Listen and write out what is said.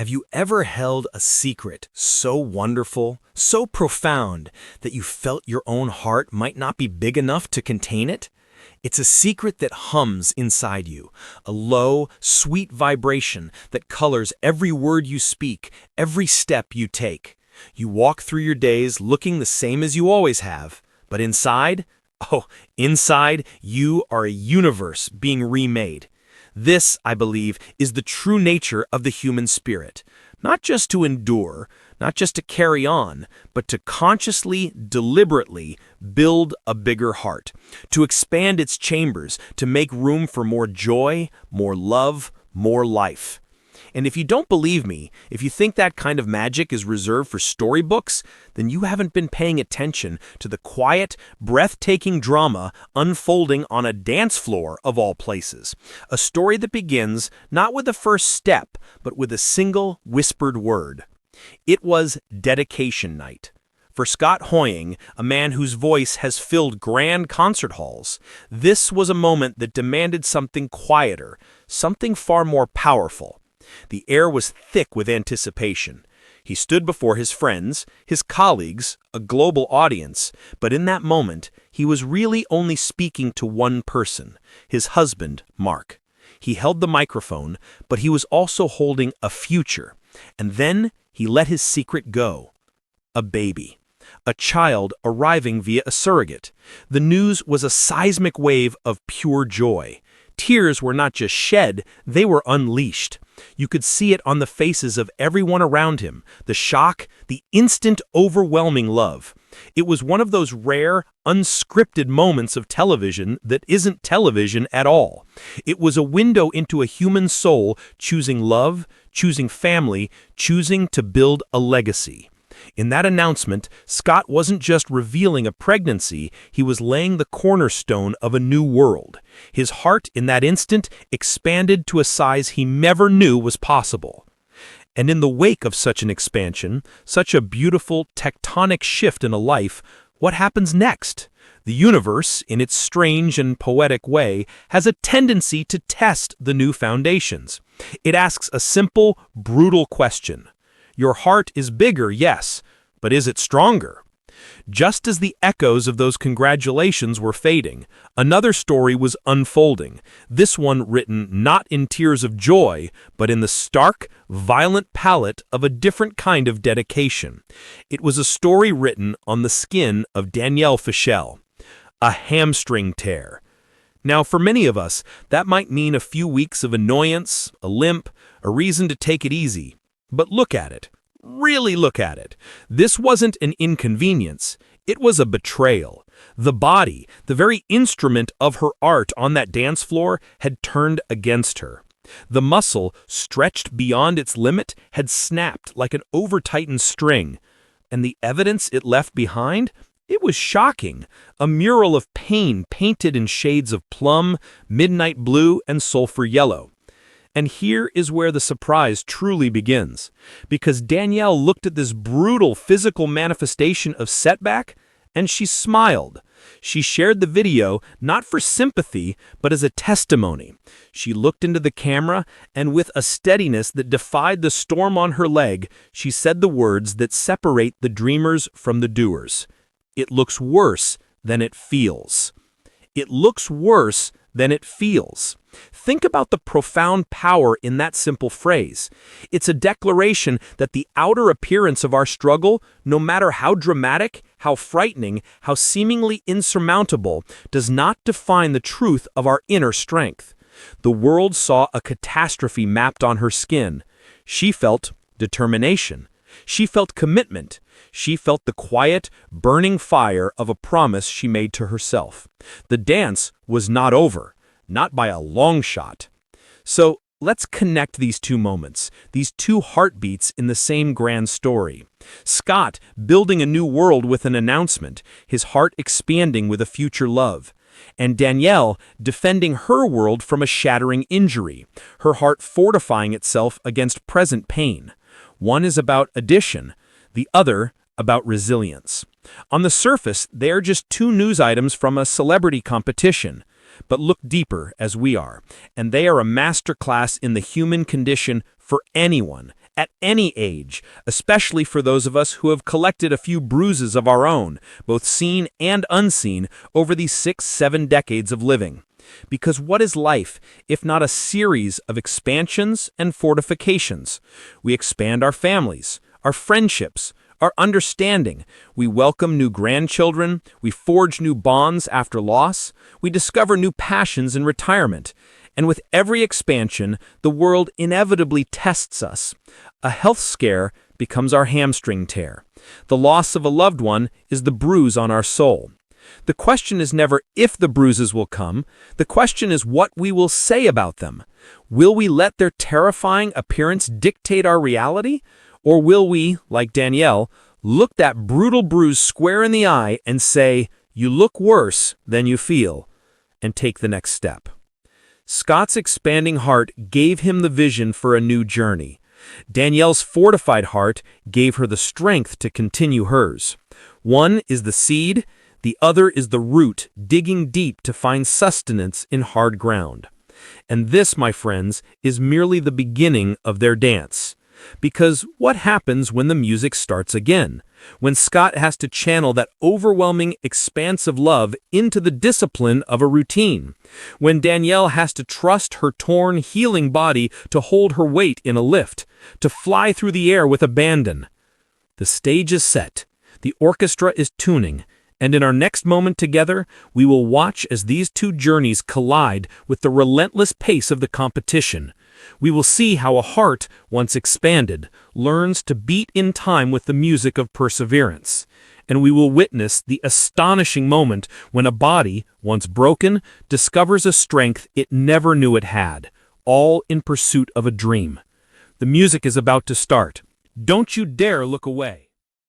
Have you ever held a secret so wonderful, so profound, that you felt your own heart might not be big enough to contain it? It's a secret that hums inside you, a low, sweet vibration that colors every word you speak, every step you take. You walk through your days looking the same as you always have, but inside, inside, you are a universe being remade. This, I believe, is the true nature of the human spirit. Not just to endure, not just to carry on, but to consciously, deliberately build a bigger heart, to expand its chambers, to make room for more joy, more love, more life. And if you don't believe me, if you think that kind of magic is reserved for storybooks, then you haven't been paying attention to the quiet, breathtaking drama unfolding on a dance floor of all places. A story that begins not with the first step, but with a single whispered word. It was dedication night. For Scott Hoying, a man whose voice has filled grand concert halls, this was a moment that demanded something quieter, something far more powerful. The air was thick with anticipation. He stood before his friends, his colleagues, a global audience, but in that moment, he was really only speaking to one person, his husband, Mark. He held the microphone, but he was also holding a future. And then he let his secret go. A baby. A child arriving via a surrogate. The news was a seismic wave of pure joy. Tears were not just shed, they were unleashed. You could see it on the faces of everyone around him, the shock, the instant overwhelming love. It was one of those rare, unscripted moments of television that isn't television at all. It was a window into a human soul choosing love, choosing family, choosing to build a legacy. In that announcement, Scott wasn't just revealing a pregnancy, he was laying the cornerstone of a new world. His heart, in that instant, expanded to a size he never knew was possible. And in the wake of such an expansion, such a beautiful, tectonic shift in a life, what happens next? The universe, in its strange and poetic way, has a tendency to test the new foundations. It asks a simple, brutal question. Your heart is bigger, yes, but is it stronger? Just as the echoes of those congratulations were fading, another story was unfolding, this one written not in tears of joy, but in the stark, violent palette of a different kind of dedication. It was a story written on the skin of Danielle Fishel, a hamstring tear. Now, for many of us, that might mean a few weeks of annoyance, a limp, a reason to take it easy. But look at it. Really look at it. This wasn't an inconvenience. It was a betrayal. The body, the very instrument of her art on that dance floor, had turned against her. The muscle, stretched beyond its limit, had snapped like an over-tightened string. And the evidence it left behind? It was shocking. A mural of pain painted in shades of plum, midnight blue, and sulfur yellow. And here is where the surprise truly begins, because Danielle looked at this brutal physical manifestation of setback, and she smiled. She shared the video not for sympathy, but as a testimony. She looked into the camera, and with a steadiness that defied the storm on her leg, she said the words that separate the dreamers from the doers. It looks worse than it feels. It looks worse than it feels. Think about the profound power in that simple phrase. It's a declaration that the outer appearance of our struggle, no matter how dramatic, how frightening, how seemingly insurmountable, does not define the truth of our inner strength. The world saw a catastrophe mapped on her skin. She felt determination. She felt commitment. She felt the quiet, burning fire of a promise she made to herself. The dance was not over. Not by a long shot. So let's connect these two moments, these two heartbeats in the same grand story. Scott building a new world with an announcement, his heart expanding with a future love. And Danielle defending her world from a shattering injury, her heart fortifying itself against present pain. One is about addition, the other about resilience. On the surface, they are just two news items from a celebrity competition. But look deeper as we are, and they are a masterclass in the human condition for anyone, at any age, especially for those of us who have collected a few bruises of our own, both seen and unseen, over these 6-7 decades of living. Because what is life, if not a series of expansions and fortifications? We expand our families, our friendships, our understanding. We welcome new grandchildren. We forge new bonds after loss. We discover new passions in retirement. And with every expansion, the world inevitably tests us. A health scare becomes our hamstring tear. The loss of a loved one is the bruise on our soul. The question is never if the bruises will come. The question is what we will say about them. Will we let their terrifying appearance dictate our reality? Or will we, like Danielle, look that brutal bruise square in the eye and say, "You look worse than you feel," and take the next step? Scott's expanding heart gave him the vision for a new journey. Danielle's fortified heart gave her the strength to continue hers. One is the seed, the other is the root, digging deep to find sustenance in hard ground. And this, my friends, is merely the beginning of their dance. Because what happens when the music starts again? When Scott has to channel that overwhelming, expansive love into the discipline of a routine? When Danielle has to trust her torn, healing body to hold her weight in a lift, to fly through the air with abandon? The stage is set, the orchestra is tuning, and in our next moment together, we will watch as these two journeys collide with the relentless pace of the competition. We will see how a heart, once expanded, learns to beat in time with the music of perseverance. And we will witness the astonishing moment when a body, once broken, discovers a strength it never knew it had, all in pursuit of a dream. The music is about to start. Don't you dare look away.